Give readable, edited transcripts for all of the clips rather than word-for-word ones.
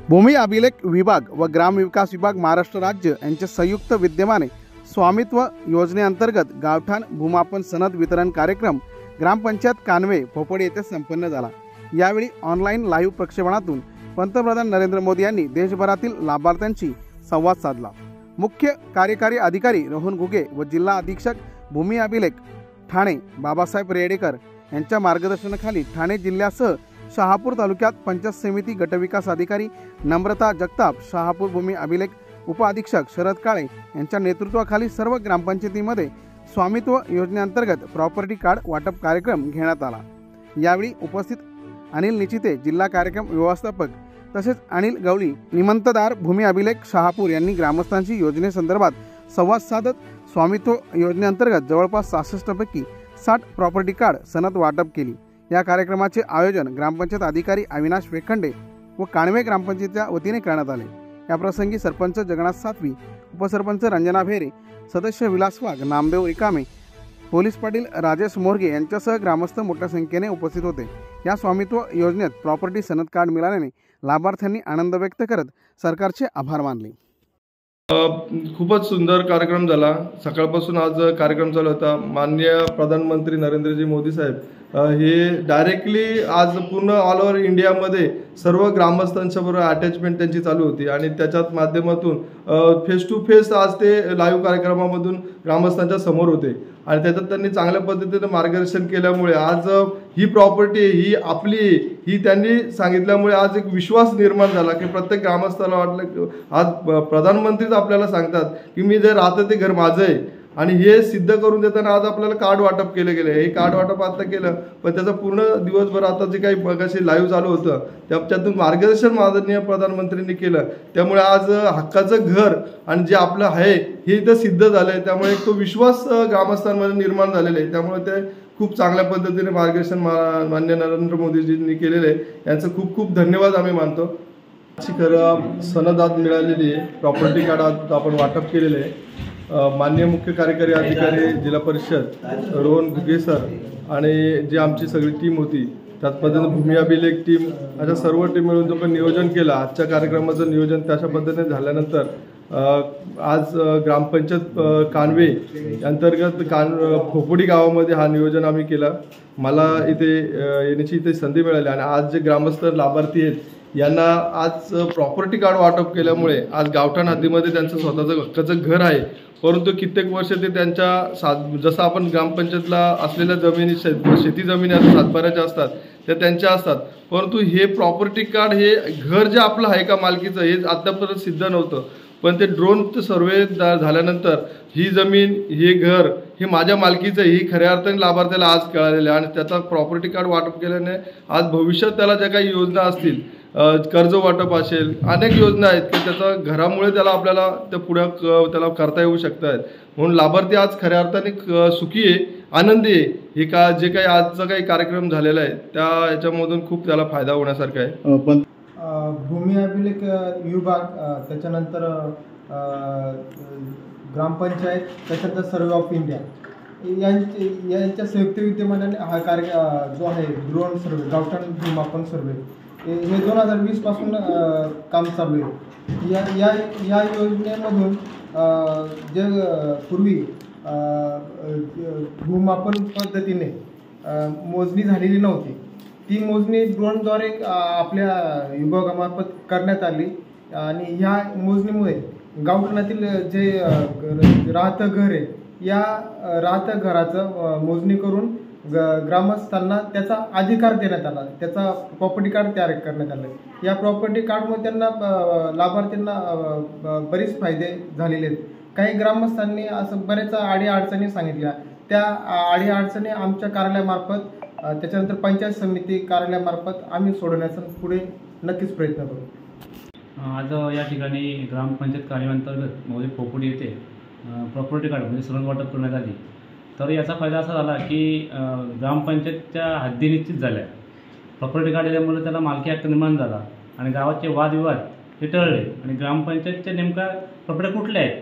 भूमी अभिलेख विभाग व ग्रामविकास विभाग महाराष्ट्र राज्य यांचे संयुक्त विद्यमाने स्वामित्व योजनेअंतर्गत गावठाण भूमापन सनद वितरण कार्यक्रम ग्रामपंचायत कानवे भोपडी येथे संपन्न झाला। यावेळी ऑनलाईन लाईव्ह प्रक्षेपणातून पंतप्रधान नरेंद्र मोदी यांनी देशभरातील लाभार्थ्यांशी संवाद साधला। मुख्य कार्यकारी अधिकारी रोहन घुगे व जिल्हा अधीक्षक भूमी अभिलेख ठाणे बाबासाहेब रेडेकर यांच्या मार्गदर्शनाखाली ठाणे जिल्ह्यासह शहापूर तालुक्यात पंचायत समिती गटविकास अधिकारी नम्रता जगताप, शहापूर भूमी अभिलेख उपअधीक्षक शरद काळे यांच्या नेतृत्वाखाली सर्व ग्रामपंचायतीमध्ये स्वामित्व योजनेअंतर्गत प्रॉपर्टी कार्ड वाटप कार्यक्रम घेण्यात आला। यावेळी उपस्थित अनिल निचिते जिल्हा कार्यक्रम व्यवस्थापक तसेच अनिल गवळी निमंत्रदार भूमी अभिलेख शहापूर यांनी ग्रामस्थांशी योजनेसंदर्भात संवाद साधत स्वामित्व योजनेअंतर्गत जवळपास 66 पैकी 60 प्रॉपर्टी कार्ड सनद वाटप केली। या कार्यक्रमाचे आयोजन ग्रामपंचायत अधिकारी अविनाश वेखंडे व कानवे ग्रामपंचायतीच्या वतीने करण्यात आले। या प्रसंगी सरपंच जगन्नाथ सातवी, उपसरपंच रंजना भेरे, सदस्य विलास वाघ, नामदेव रिकामे, पोलीस पाटील राजेश मोरगे यांच्यासह ग्रामस्थ मोठ्या संख्येने उपस्थित होते। या स्वामित्व योजनेत प्रॉपर्टी सनद कार्ड मिळाल्याने लाभार्थ्यांनी आनंद व्यक्त करत सरकारचे आभार मानले। खूपच सुंदर कार्यक्रम झाला। सकाळपासून आज कार्यक्रम चालू होता। माननीय प्रधानमंत्री नरेंद्रजी मोदी साहेब हे डायरेक्टली आज पूर्ण ऑल ओव्हर इंडियामध्ये सर्व ग्रामस्थांच्या बरोबर अटॅचमेंट त्यांची चालू होती आणि त्याच्यात माध्यमातून फेस टू फेस आज ते लाईव्ह कार्यक्रमामधून ग्रामस्थांच्या समोर होते आणि त्याच्यात त्यांनी चांगल्या पद्धतीने मार्गदर्शन केल्यामुळे आज ही प्रॉपर्टी ही आपली ही त्यांनी सांगितल्यामुळे आज एक विश्वास निर्माण झाला की प्रत्येक ग्रामस्थाला वाटलं आज प्रधानमंत्रीच आपल्याला सांगतात की मी जे राहतं ते घर माझं आहे आणि हे सिद्ध करून देताना आज आपल्याला कार्ड वाटप केले गेले। हे कार्ड वाटप आता केलं पण त्याचा पूर्ण दिवसभर आता जे काही मगाशी लाईव्ह चालू होतं त्याच्यातून मार्गदर्शन माननीय प्रधानमंत्र्यांनी केलं, त्यामुळे आज हक्काचं घर आणि जे आपलं आहे हे इथं सिद्ध झालं आहे। त्यामुळे एक तो विश्वास ग्रामस्थांमध्ये निर्माण झालेला आहे। त्यामुळे ते खूप चांगल्या पद्धतीने मार्गदर्शन माननीय नरेंद्र मोदीजींनी केलेले आहे, यांचं खूप खूप धन्यवाद आम्ही मानतो। अशी खरं सनद आज मिळालेली आहे, प्रॉपर्टी कार्ड आज आपण वाटप केलेले आहे। माननीय मुख्य कार्यकारी अधिकारी जिल्हा परिषद रोहन घुगे सर आणि जी आमची सगळी टीम होती त्याच पद्धतीने भूमी अभिलेख टीम अशा सर्व टीम मिळून जो पण नियोजन केलं आजच्या कार्यक्रमाचं नियोजन त्याच्या पद्धतीने झाल्यानंतर आज ग्रामपंचायत कानवे अंतर्गत भोपडी गावामध्ये हा नियोजन आम्ही केला। मला इथे येण्याची इथे संधी मिळाली आणि आज जे ग्रामस्थ लाभार्थी आहेत यांना आज प्रॉपर्टी कार्ड वाटप केल्यामुळे आज गावठाण हद्दीमध्ये त्यांचं स्वतःचं हक्काचं घर आहे, परंतु कित्येक वर्ष ते त्यांच्या जसं आपण ग्रामपंचायतला असलेल्या जमिनी शेती जमिनी असतात सातबाऱ्याच्या असतात त्या त्यांच्या असतात, परंतु हे प्रॉपर्टी कार्ड हे घर जे आपलं आहे का मालकीचं हे आतापर्यंत सिद्ध नव्हतं। पण ते ड्रोन सर्वे झाल्यानंतर ही जमीन हे घर हे माझ्या मालकीचं ही खऱ्या अर्थाने लाभार्थ्याला आज कळालेलं आहे आणि त्याचा प्रॉपर्टी कार्ड वाटप केल्याने आज भविष्यात त्याला ज्या काही योजना असतील कर्ज वाटप असेल अनेक योजना आहेत की त्याचा घरामुळे त्याला आपल्याला त्या पुढे त्याला करता येऊ शकतात। म्हणून लाभार्थी आज खऱ्या अर्थाने सुखी आहे, आनंदी आहे। हे का जे काही आजचा काही कार्यक्रम झालेला आहे त्या याच्यामधून खूप त्याला फायदा होण्यासारखा आहे। पण भूमी अभिलेख विभाग त्याच्यानंतर ग्रामपंचायत त्याच्यानंतर सर्वे ऑफ इंडिया यांच्या संयुक्त विद्यमानाने हा कार्य जो आहे ड्रोन सर्वे गावठाण भूमापन सर्वे हे 2020 पासून काम चालू आहे। या योजनेमधून जे पूर्वी भूमापन पद्धतीने मोजणी झालेली नव्हती ती मोजणी ड्रोनद्वारे आपल्या विभागामार्फत करण्यात आली आणि ह्या मोजणीमुळे गावठाणातील जे राहतं घर आहे या राहतं घराचं मोजणी करून ग्रामस्थांना त्याचा अधिकार देण्यात आला, त्याचा प्रॉपर्टी कार्ड तयार करण्यात आलं। या प्रॉपर्टी कार्डमुळे त्यांना लाभार्थ्यांना बरेच फायदे झालेले आहेत। काही ग्रामस्थांनी असं बऱ्याच अडीअडचणी सांगितल्या, त्या अडीअडचणी आमच्या कार्यालयामार्फत त्याच्यानंतर पंचायत समिती कार्यालयामार्फत आम्ही सोडवण्याचा पुढे नक्कीच प्रयत्न करू। आज या ठिकाणी ग्रामपंचायत कार्यालयाअंतर्गत म्हणजे पोपडी येथे प्रॉपर्टी कार्ड म्हणजे सनद वाटप करण्यात आली। तर याचा फायदा असा झाला की ग्रामपंचायतच्या हद्दी निश्चित झाल्या, प्रॉपर्टी कार्ड दिल्यामुळे त्याला मालकी हक्क निर्माण झाला आणि गावाचे वादविवाद हे टळले आणि ग्रामपंचायतच्या नेमका प्रॉपर्टी कुठल्या आहेत,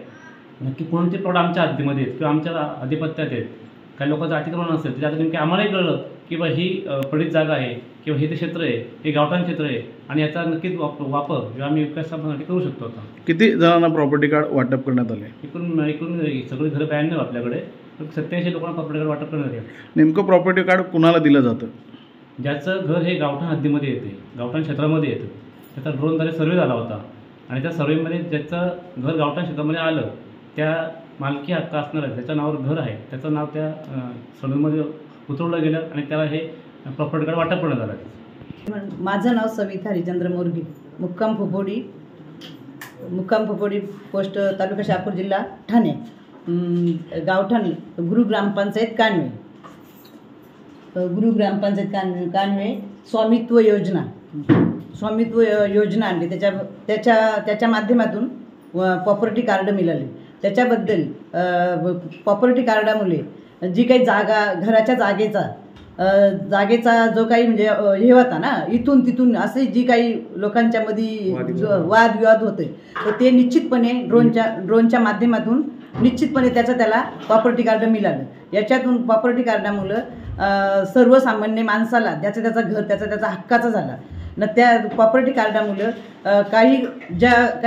नक्की कोणते प्लॉट आमच्या हद्दीमध्ये आहेत किंवा आमच्या आधिपत्यात आहेत काही लोकांचं अतिक्रमण असेल तर आता नेमकी आम्हालाही कळलं की बा ही पडीत जागा आहे किंवा हे ते क्षेत्र आहे, हे गावठाण क्षेत्र आहे आणि याचा नक्कीच वापर आम्ही विकासासाठी करू शकतो. आता किती जणांना प्रॉपर्टी कार्ड वाटप करण्यात आले? एकूण सगळी घरं 92 आपल्याकडे, 87 लोकांना प्रॉपर्टी कार्ड वाटप करण्यात येईल. नेमकं प्रॉपर्टी कार्ड कुणाला दिलं जातं? ज्याचं घर हे गावठाण हद्दीमध्ये येते, गावठाण क्षेत्रामध्ये येतं, त्याचा ड्रोनद्वारे सर्वे झाला होता आणि त्या सर्वेमध्ये ज्याचं घर गावठाण क्षेत्रामध्ये आलं त्या मालकी हक्क असणारं ज्याच्या नावावर घर आहे त्याचं नाव त्या सर्वेमध्ये उतरवलं गेलं आणि त्याला हे प्रॉपर्टी कार्ड वाटप करण्यात आलं. माझं नाव सविता हरिचंद्र मोरगे, मुक्काम फोपोडी पोस्ट तालुका शहापूर जिल्हा ठाणे, गावठाण गुरु ग्रामपंचायत कानवे स्वामित्व योजना आणली. त्याच्या माध्यमातून प्रॉपर्टी कार्ड मिळाले. त्याच्याबद्दल प्रॉपर्टी कार्डामुळे जी काही जागा घराच्या जागेचा जो काही म्हणजे हे होता ना, इथून तिथून असे जी काही लोकांच्यामध्ये वादविवाद होते तर ते निश्चितपणे ड्रोनच्या माध्यमातून निश्चितपणे त्याला प्रॉपर्टी कार्ड मिळालं. याच्यातून प्रॉपर्टी कार्डामुळं सर्वसामान्य माणसाला त्याचा घर त्याचा हक्काचा झाला न. त्या प्रॉपर्टी कार्डामुळं काही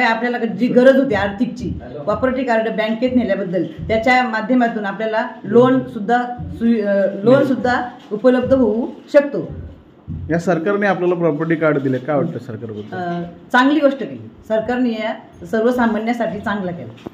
आपल्याला जी गरज होती आर्थिकची, प्रॉपर्टी कार्ड बँकेत नेल्याबद्दल त्याच्या माध्यमातून आपल्याला लोन सुद्धा उपलब्ध होऊ शकतो. या सरकारने आपल्याला प्रॉपर्टी कार्ड दिले, काय वाटतं सरकारबद्दल? चांगली गोष्ट केली सरकारने, या सर्वसामान्यासाठी चांगला केला.